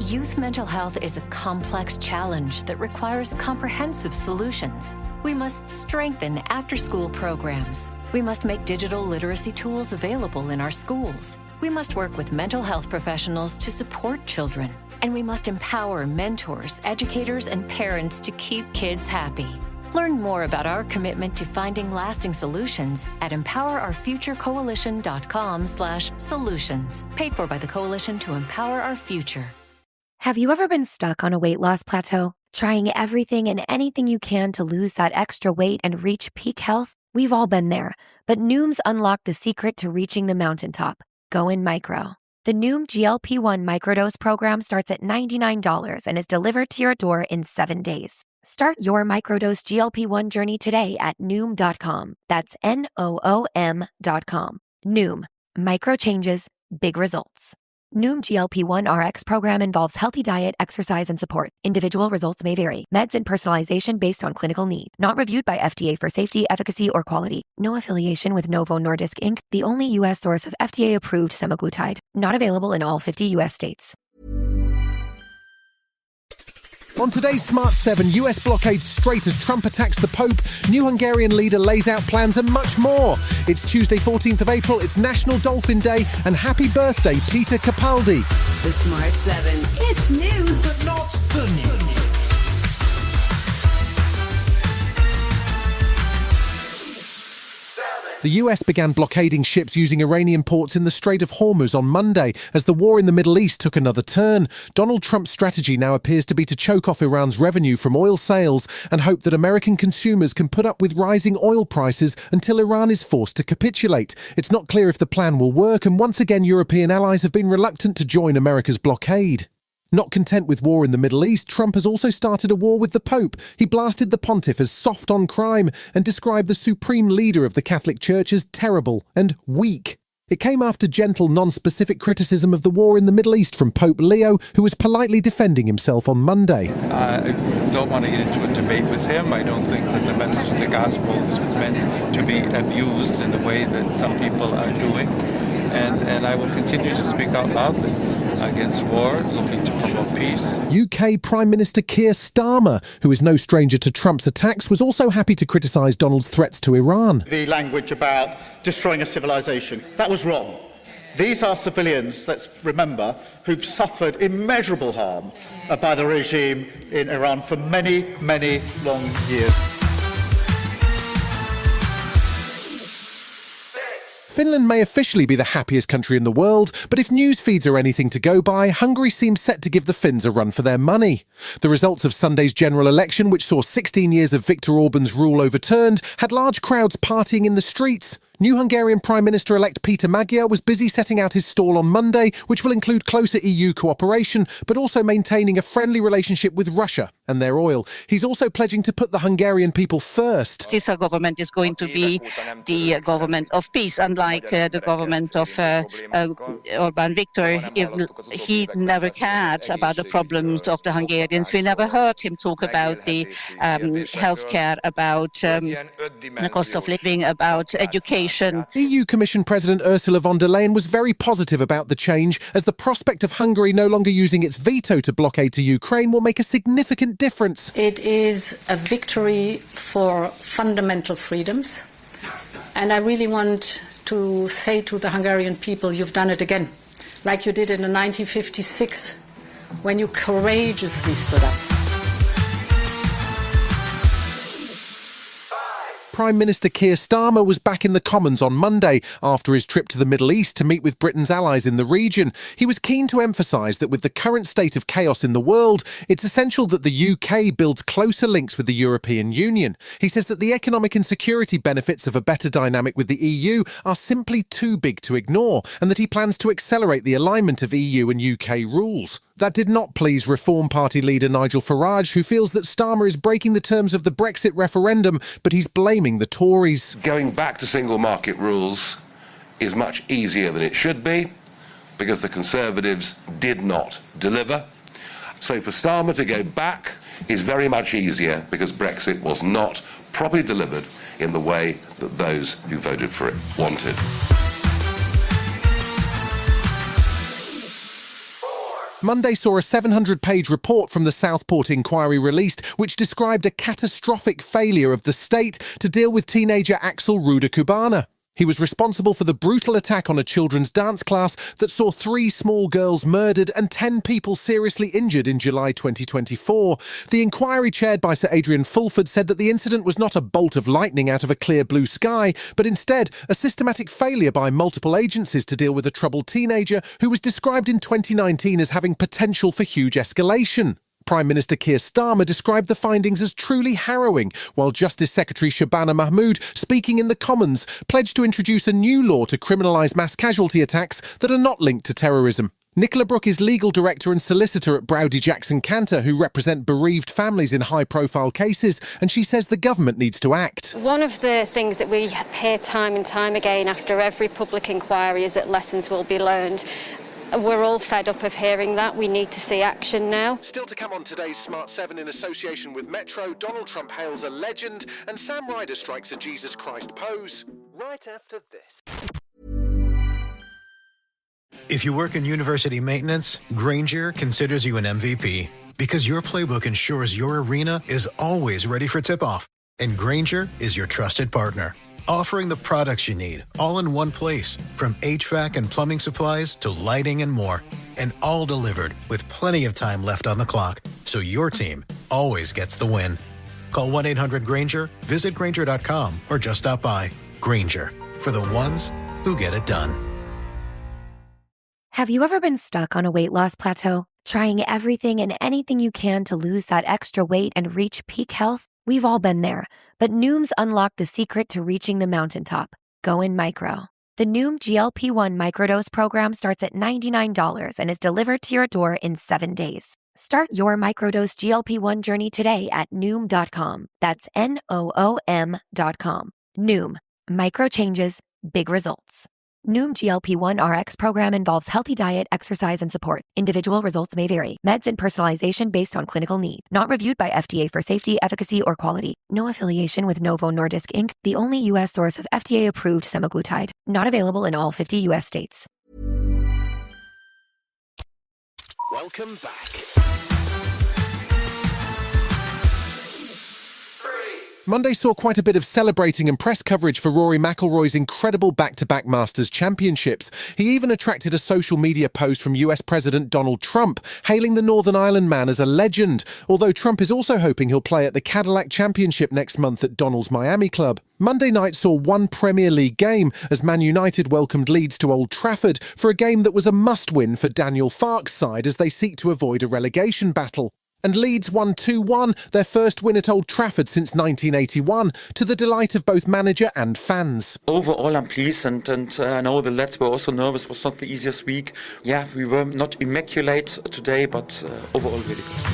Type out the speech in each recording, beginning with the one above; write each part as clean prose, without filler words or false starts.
Youth mental health is a complex challenge that requires comprehensive solutions. We must strengthen after-school programs. We must make digital literacy tools available in our schools. We must work with mental health professionals to support children. And we must empower mentors, educators, and parents to keep kids happy. Learn more about our commitment to finding lasting solutions at empowerourfuturecoalition.com/solutions. Paid for by the Coalition to Empower Our Future. Have you ever been stuck on a weight loss plateau, trying everything and anything you can to lose that extra weight and reach peak health? We've all been there, but Noom's unlocked the secret to reaching the mountaintop. Go in micro. The Noom GLP-1 microdose program starts at $99 and is delivered to your door in 7 days. Start your microdose GLP-1 journey today at Noom.com. That's Noom.com. Noom. Micro changes, big results. Noom GLP-1 RX program involves healthy diet, exercise, and support. Individual results may vary. Meds and personalization based on clinical need. Not reviewed by FDA for safety, efficacy, or quality. No affiliation with Novo Nordisk Inc., the only U.S. source of FDA-approved semaglutide. Not available in all 50 U.S. states. On today's Smart 7, US blockade Strait as Trump attacks the Pope, new Hungarian leader lays out plans and much more. It's Tuesday 14th of April, it's National Dolphin Day, and happy birthday, Peter Capaldi. The Smart 7. It's news, but not the news. The US began blockading ships using Iranian ports in the Strait of Hormuz on Monday as the war in the Middle East took another turn. Donald Trump's strategy now appears to be to choke off Iran's revenue from oil sales and hope that American consumers can put up with rising oil prices until Iran is forced to capitulate. It's not clear if the plan will work, and once again European allies have been reluctant to join America's blockade. Not content with war in the Middle East, Trump has also started a war with the Pope. He blasted the pontiff as soft on crime and described the supreme leader of the Catholic Church as terrible and weak. It came after gentle, non-specific criticism of the war in the Middle East from Pope Leo, who was politely defending himself on Monday. I don't want to get into a debate with him. I don't think that the message of the gospel is meant to be abused in the way that some people are doing. And I will continue to speak out loudly against war, looking to promote peace. UK Prime Minister Keir Starmer, who is no stranger to Trump's attacks, was also happy to criticise Donald's threats to Iran. The language about destroying a civilization, that was wrong. These are civilians, let's remember, who've suffered immeasurable harm by the regime in Iran for many, many long years. Finland may officially be the happiest country in the world, but if news feeds are anything to go by, Hungary seems set to give the Finns a run for their money. The results of Sunday's general election, which saw 16 years of Viktor Orban's rule overturned, had large crowds partying in the streets. New Hungarian Prime Minister-elect Peter Magyar was busy setting out his stall on Monday, which will include closer EU cooperation, but also maintaining a friendly relationship with Russia and their oil. He's also pledging to put the Hungarian people first. This government is going to be the government of peace, unlike the government of Orbán Viktor. He never cared about the problems of the Hungarians. We never heard him talk about the healthcare, about the cost of living, about education. EU Commission President Ursula von der Leyen was very positive about the change, as the prospect of Hungary no longer using its veto to blockade to Ukraine will make a significant difference. It is a victory for fundamental freedoms, and I really want to say to the Hungarian people, you've done it again, like you did in 1956, when you courageously stood up. Prime Minister Keir Starmer was back in the Commons on Monday after his trip to the Middle East to meet with Britain's allies in the region. He was keen to emphasise that with the current state of chaos in the world, it's essential that the UK builds closer links with the European Union. He says that the economic and security benefits of a better dynamic with the EU are simply too big to ignore, and that he plans to accelerate the alignment of EU and UK rules. That did not please Reform Party leader Nigel Farage, who feels that Starmer is breaking the terms of the Brexit referendum, but he's blaming the Tories. Going back to single market rules is much easier than it should be, because the Conservatives did not deliver. So for Starmer to go back is very much easier, because Brexit was not properly delivered in the way that those who voted for it wanted. Monday saw a 700-page report from the Southport inquiry released, which described a catastrophic failure of the state to deal with teenager Axel Ruda Cubana. He was responsible for the brutal attack on a children's dance class that saw 3 small girls murdered and 10 people seriously injured in July 2024. The inquiry, chaired by Sir Adrian Fulford, said that the incident was not a bolt of lightning out of a clear blue sky, but instead a systematic failure by multiple agencies to deal with a troubled teenager who was described in 2019 as having potential for huge escalation. Prime Minister Keir Starmer described the findings as truly harrowing, while Justice Secretary Shabana Mahmood, speaking in the Commons, pledged to introduce a new law to criminalise mass casualty attacks that are not linked to terrorism. Nicola Brook is legal director and solicitor at Browdy Jackson Cantor, who represent bereaved families in high-profile cases, and she says the government needs to act. One of the things that we hear time and time again after every public inquiry is that lessons will be learned. We're all fed up of hearing that. We need to see action now. Still to come on today's Smart 7 in association with Metro, Donald Trump hails a legend and Sam Ryder strikes a Jesus Christ pose. Right after this. If you work in university maintenance, Grainger considers you an MVP because your playbook ensures your arena is always ready for tip-off. And Grainger is your trusted partner, offering the products you need all in one place, from HVAC and plumbing supplies to lighting and more. And all delivered with plenty of time left on the clock, so your team always gets the win. Call 1-800-GRAINGER, visit Grainger.com, or just stop by. Grainger, for the ones who get it done. Have you ever been stuck on a weight loss plateau, trying everything and anything you can to lose that extra weight and reach peak health? We've all been there, but Noom's unlocked the secret to reaching the mountaintop. Go in micro. The Noom GLP-1 microdose program starts at $99 and is delivered to your door in 7 days. Start your microdose GLP-1 journey today at Noom.com. That's Noom.com. Noom. Micro changes, big results. Noom GLP-1 RX program involves healthy diet, exercise, and support. Individual results may vary. Meds and personalization based on clinical need. Not reviewed by FDA for safety, efficacy, or quality. No affiliation with Novo Nordisk, Inc., the only U.S. source of FDA-approved semaglutide. Not available in all 50 U.S. states. Welcome back. Monday saw quite a bit of celebrating and press coverage for Rory McIlroy's incredible back-to-back Masters championships. He even attracted a social media post from US President Donald Trump, hailing the Northern Ireland man as a legend, although Trump is also hoping he'll play at the Cadillac Championship next month at Donald's Miami club. Monday night saw one Premier League game as Man United welcomed Leeds to Old Trafford for a game that was a must-win for Daniel Farke's side as they seek to avoid a relegation battle. And Leeds won 2-1, their first win at Old Trafford since 1981, to the delight of both manager and fans. Overall, I'm pleased, and I know the lads were also nervous. It was not the easiest week. Yeah, we were not immaculate today, but overall really good.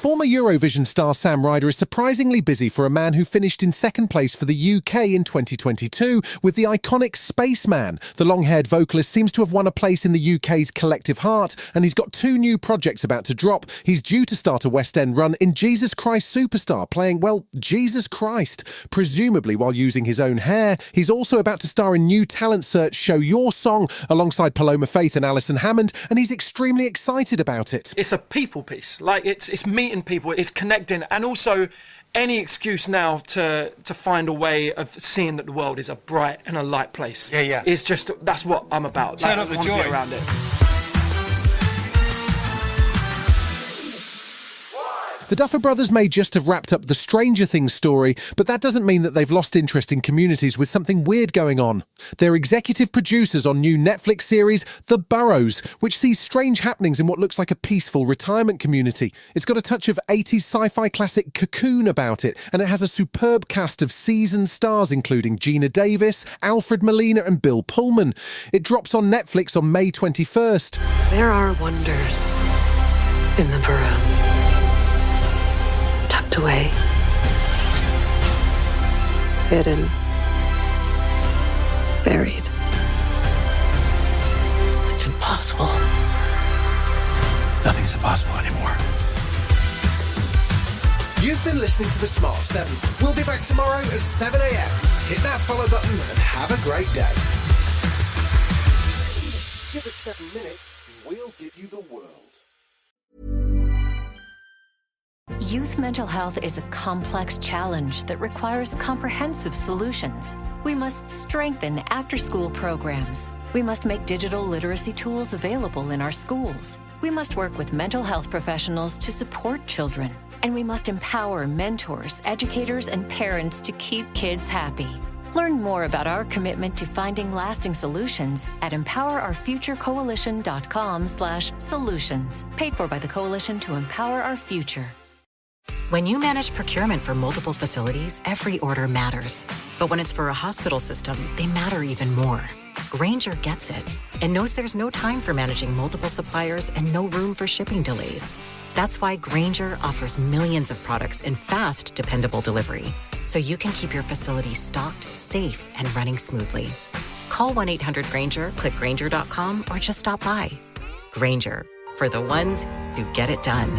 Former Eurovision star Sam Ryder is surprisingly busy for a man who finished in second place for the UK in 2022 with the iconic Spaceman. The long-haired vocalist seems to have won a place in the UK's collective heart, and he's got 2 new projects about to drop. He's due to start a West End run in Jesus Christ Superstar, playing, well, Jesus Christ, presumably while using his own hair. He's also about to star in new talent search show Your Song alongside Paloma Faith and Alison Hammond, and he's extremely excited about it. It's a people piece. Like, it's meeting people, it's connecting, and also any excuse now to find a way of seeing that the world is a bright and a light place. Yeah. It's just, that's what I'm about. Turn up the joy. Be around it. The Duffer Brothers may just have wrapped up the Stranger Things story, but that doesn't mean that they've lost interest in communities with something weird going on. They're executive producers on new Netflix series The Burrows, which sees strange happenings in what looks like a peaceful retirement community. It's got a touch of 80s sci-fi classic Cocoon about it, and it has a superb cast of seasoned stars including Gina Davis, Alfred Molina and Bill Pullman. It drops on Netflix on May 21st. There are wonders in the burrows. Tucked away, hidden, buried. It's impossible. Nothing's impossible anymore. You've been listening to The Smart 7. We'll be back tomorrow at 7 a.m. Hit that follow button and have a great day. Give us 7 minutes, we'll give you the world. Youth mental health is a complex challenge that requires comprehensive solutions. We must strengthen after-school programs. We must make digital literacy tools available in our schools. We must work with mental health professionals to support children. And we must empower mentors, educators, and parents to keep kids happy. Learn more about our commitment to finding lasting solutions at empowerourfuturecoalition.com/solutions. Paid for by the Coalition to Empower Our Future. When you manage procurement for multiple facilities, every order matters. But when it's for a hospital system, they matter even more. Grainger gets it and knows there's no time for managing multiple suppliers and no room for shipping delays. That's why Grainger offers millions of products in fast, dependable delivery, so you can keep your facility stocked, safe, and running smoothly. Call 1-800-GRAINGER, click Grainger.com, or just stop by. Grainger, for the ones who get it done.